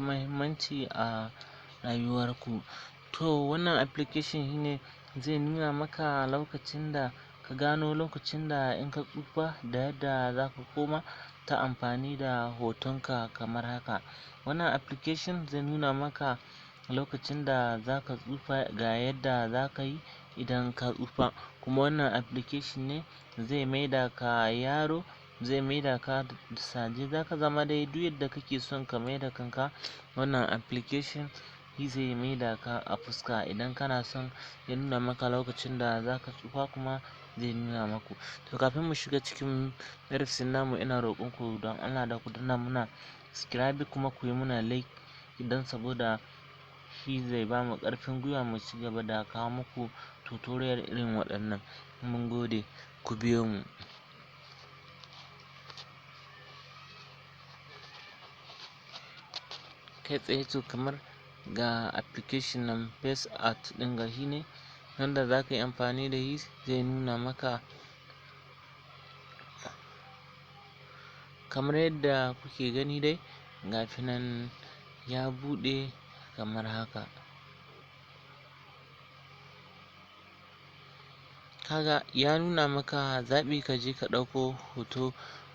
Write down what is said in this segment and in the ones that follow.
muhimmanci a rayuwarku. To wannan application shine zai nuna maka lokacin da ka gano lokacin da in ka tsufa da yadda za ka koma ta amfani da hotonka kamar haka. Wannan application zai nuna maka lokacin da za ka tsufa ga yadda za ka yi idan ka tsufa. Kuma wannan application ne zai maida ka yaro, zai maida ka saje, za ka zama dai duk yadda kake son ka maida kanka. Wannan application shi zai maida ka a fuska idan kana son ya nuna maka lokacin da za ka tsufa kuma zai nuna maku. To kafin mu shiga cikin darasin namu, ina roƙon ku don Allah da ku danna muna subscribe kuma ku yi muna like idan saboda shi zai bamu ƙarfin gwiwa mu ci gaba da kawo muku tutorial irin waɗannan. Mun gode, ku biyo mu. Kai tsaye to kamar ga application nan Face Art ɗin ga shi ne wanda za ka yi amfani da shi zai nuna maka kamar yadda kuke gani dai gashi nan ya buɗe kamar haka. Kaga ya nuna maka zaɓi ka je ka ɗauko hoto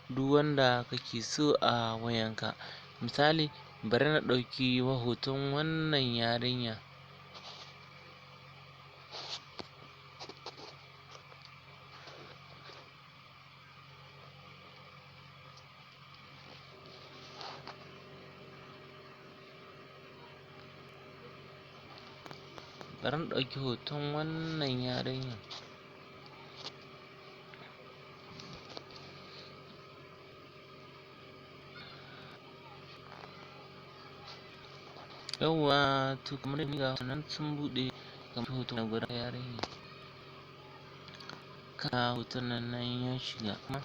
duk wanda kake so a wayanka. Misali, bari na ɗauki hoton wannan yarinya. Bari na ɗauki hoton wannan yarinya. Yawwa, to kamar yadda ga nan sun buɗe kamar hoton na gurin yarinya. Ka hoton nan ya shiga kuma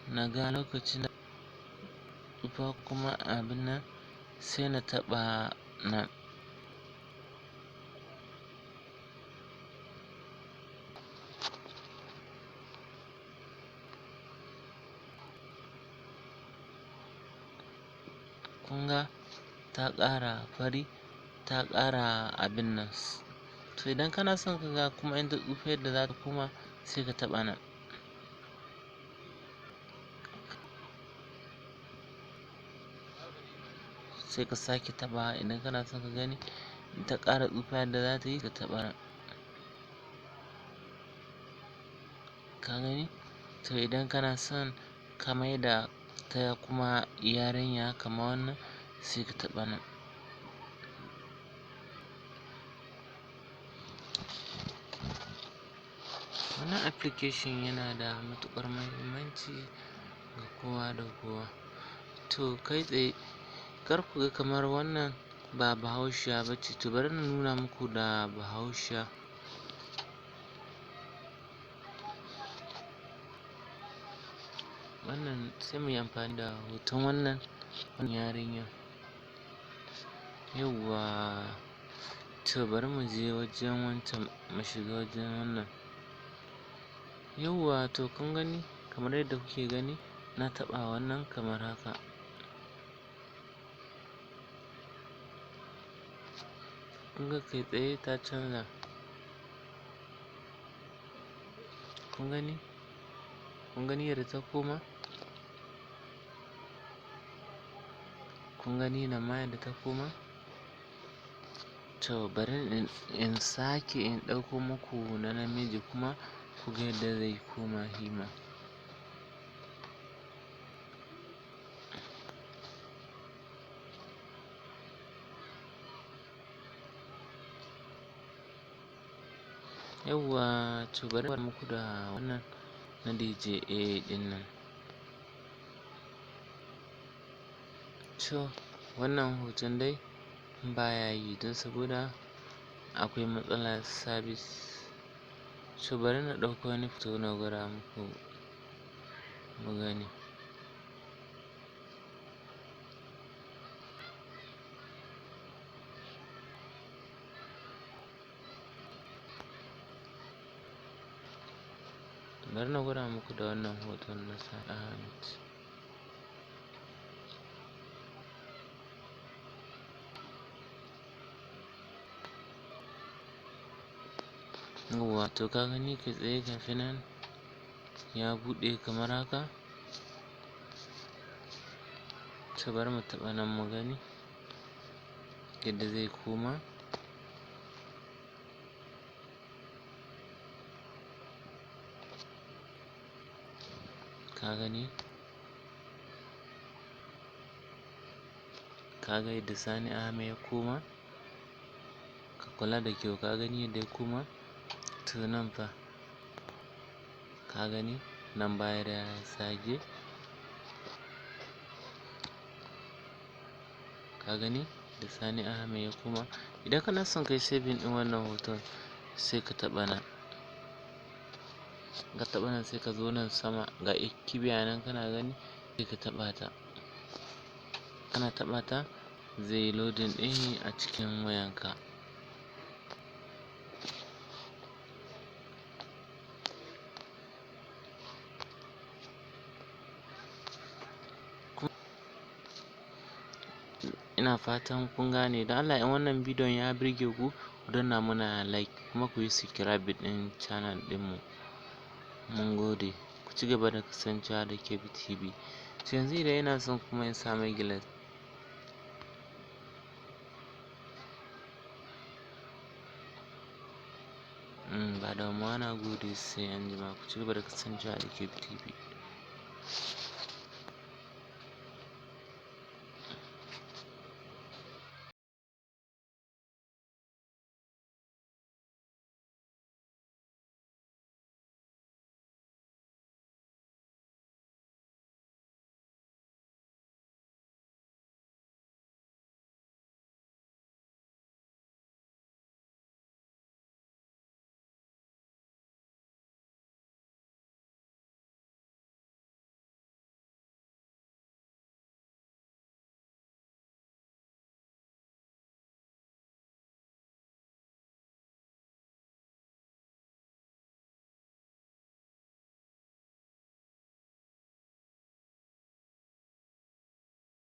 na ga lokacin da tsufa kuma abin nan sai na taɓa nan. Kun ga ta ƙara fari, ta ƙara abin nan. To idan kana son ka ga kuma in ta tsufa yadda za ta koma sai ka taɓa nan. Sai ka sake taɓa idan kana son ka gani in ta ƙara tsufa yadda za ta yi, ka taɓa nan. Ka gani? To idan kana son ka maida ta kuma yarinya kamar wannan sai ka taɓa nan. Wannan application yana da matuƙar muhimmanci ga kowa da kowa. To kai tsaye kar ku ga kamar wannan ba Bahaushiya ba ce, to bari na nuna muku da Bahaushiya. Wannan sai mu yi amfani da hoton wannan yarinya. Yawwa, to bari mu je wajen wancan, mu shiga wajen wannan. Yawwa, to kun gani kamar yadda kuke gani na taɓa wannan kamar haka. Kun ga kai tsaye ta canza. Kun gani? Kun gani yadda ta koma? Kun gani nan ma yadda ta koma? To bari in sake in ɗauko muku na namiji kuma ku ga yadda zai koma shi ma. Yawwa, to bari in muku da wannan na DJA ɗin nan. To wannan hoton dai baya yi don saboda akwai matsalar sabis. To bari na ɗauko wani hoto na gwada muku mu gani. Bari na gwada muku da wannan hoton na Sani Ahmed. yawwa to ka gani kai tsaye gashi nan ya buɗe kamar haka. To bari mu taɓa nan mu gani yadda zai koma. Ka gani, ka ga yadda Sani Ahmed ya koma, ka kula da kyau, ka gani yadda ya koma. To nan fa ka gani nan baya da sage, ka gani da Sani Ahmed ya koma. Idan kana son kai saving ɗin wannan hoton sai ka taɓa nan, ka taɓa nan sai ka zo nan sama ga kibiya nan kana gani, sai ka taɓa ta. Kana taɓa ta zai yi loading ɗin a cikin wayanka. Ina fatan kun gane. Dan Allah in wannan bidiyon ya birge ku, ku danna mana like kuma ku yi subscribe ɗin channel ɗinmu. Mun gode. Ku ci gaba da kasancewa da Kebbi TV. To yanzu idan ina son kuma in sa mai gilas, ba damuwa, na gode, sai anjima. Ku ci gaba da kasancewa da Kebbi TV.